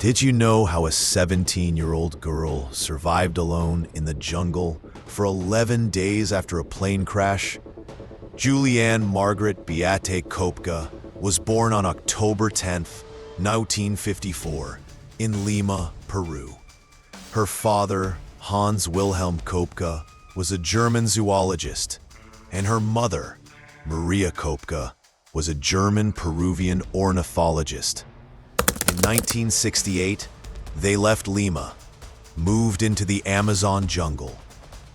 Did you know how a 17-year-old girl survived alone in the jungle for 11 days after a plane crash? Julianne Margaret Beate Kopka was born on October 10th, 1954, in Lima, Peru. Her father, Hans Wilhelm Kopka, was a German zoologist, and her mother, Maria Kopka, was a German-Peruvian ornithologist. In 1968, they left Lima, moved into the Amazon jungle,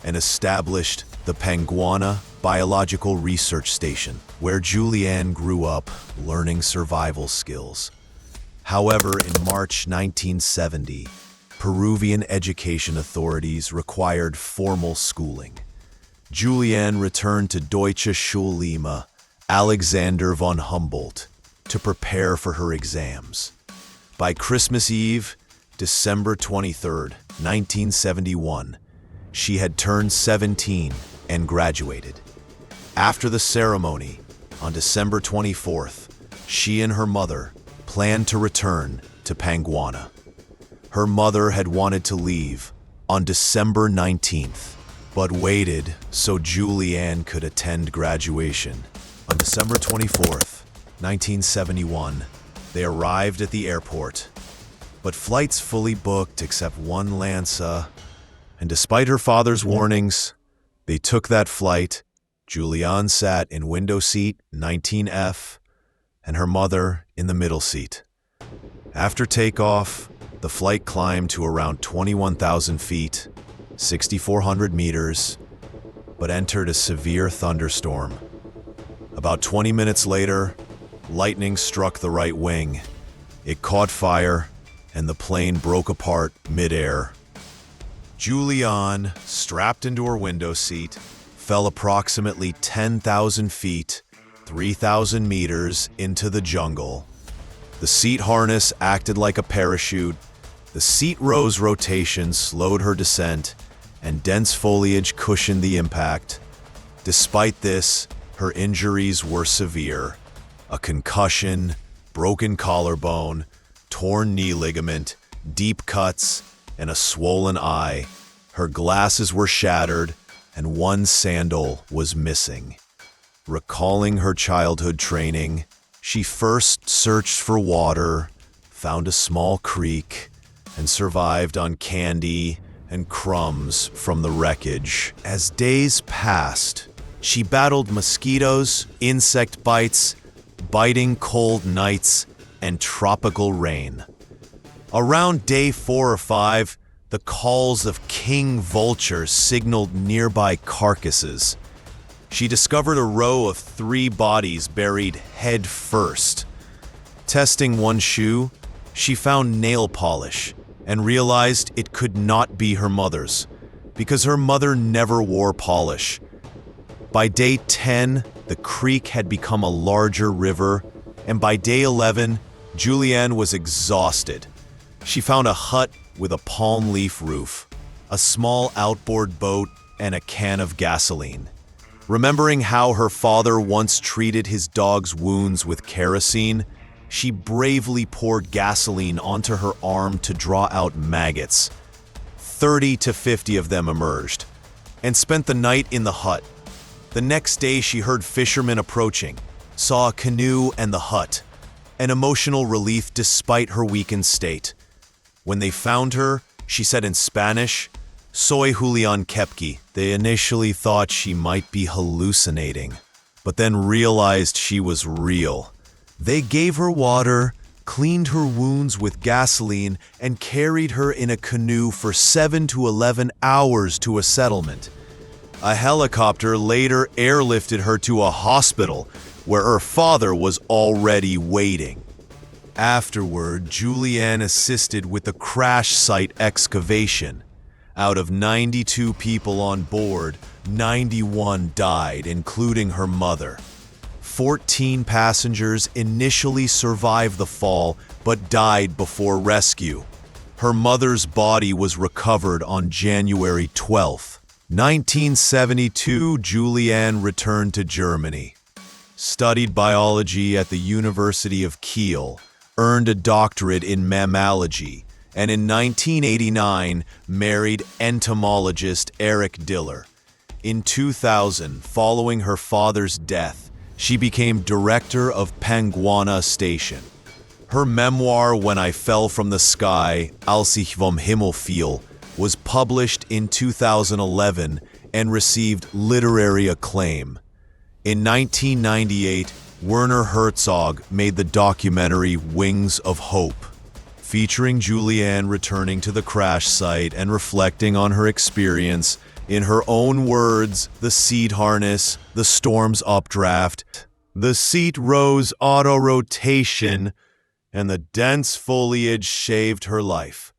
and established the Panguana Biological Research Station, where Julianne grew up learning survival skills. However, in March 1970, Peruvian education authorities required formal schooling. Julianne returned to Deutsche Schule Lima, Alexander von Humboldt, to prepare for her exams. By Christmas Eve, December 23, 1971, she had turned 17 and graduated. After the ceremony, on December 24th, she and her mother planned to return to Panguana. Her mother had wanted to leave on December 19th, but waited so Julianne could attend graduation. On December 24th, 1971, they arrived at the airport, but flights fully booked except one LANSA, and despite her father's warnings, they took that flight. Julianne sat in window seat 19F, and her mother in the middle seat. After takeoff, the flight climbed to around 21,000 feet, 6,400 meters, but entered a severe thunderstorm. About 20 minutes later, lightning struck the right wing. It caught fire, and the plane broke apart mid-air. Julianne, strapped into her window seat, fell approximately 10,000 feet, 3,000 meters into the jungle. The seat harness acted like a parachute. The seat row's rotation slowed her descent, and dense foliage cushioned the impact. Despite this, her injuries were severe. A concussion, broken collarbone, torn knee ligament, deep cuts, and a swollen eye. Her glasses were shattered, and one sandal was missing. Recalling her childhood training, she first searched for water, found a small creek, and survived on candy and crumbs from the wreckage. As days passed, she battled mosquitoes, insect bites, biting cold nights, and tropical rain. Around day 4 or 5, the calls of king vultures signaled nearby carcasses. She discovered a row of 3 bodies buried head first. Testing one shoe, she found nail polish and realized it could not be her mother's, because her mother never wore polish. By day 10, the creek had become a larger river, and by day 11, Julianne was exhausted. She found a hut with a palm leaf roof, a small outboard boat, and a can of gasoline. Remembering how her father once treated his dog's wounds with kerosene, she bravely poured gasoline onto her arm to draw out maggots. 30 to 50 of them emerged, and spent the night in the hut. The next day, she heard fishermen approaching, saw a canoe and the hut, an emotional relief despite her weakened state. When they found her, she said in Spanish, "Soy Julián Kepke." They initially thought she might be hallucinating, but then realized she was real. They gave her water, cleaned her wounds with gasoline, and carried her in a canoe for 7 to 11 hours to a settlement. A helicopter later airlifted her to a hospital where her father was already waiting. Afterward, Julianne assisted with the crash site excavation. Out of 92 people on board, 91 died, including her mother. 14 passengers initially survived the fall but died before rescue. Her mother's body was recovered on January 12th. 1972, Julianne returned to Germany, studied biology at the University of Kiel, earned a doctorate in mammalogy, and in 1989 married entomologist Eric Diller. In 2000, following her father's death, she became director of Panguana Station. Her memoir, When I Fell from the Sky, Als ich vom Himmel fiel, was published in 2011 and received literary acclaim. In 1998, Werner Herzog made the documentary Wings of Hope, featuring Julianne returning to the crash site and reflecting on her experience. In her own words, the seat harness, the storm's updraft, the seat rose auto-rotation, and the dense foliage shaved her life.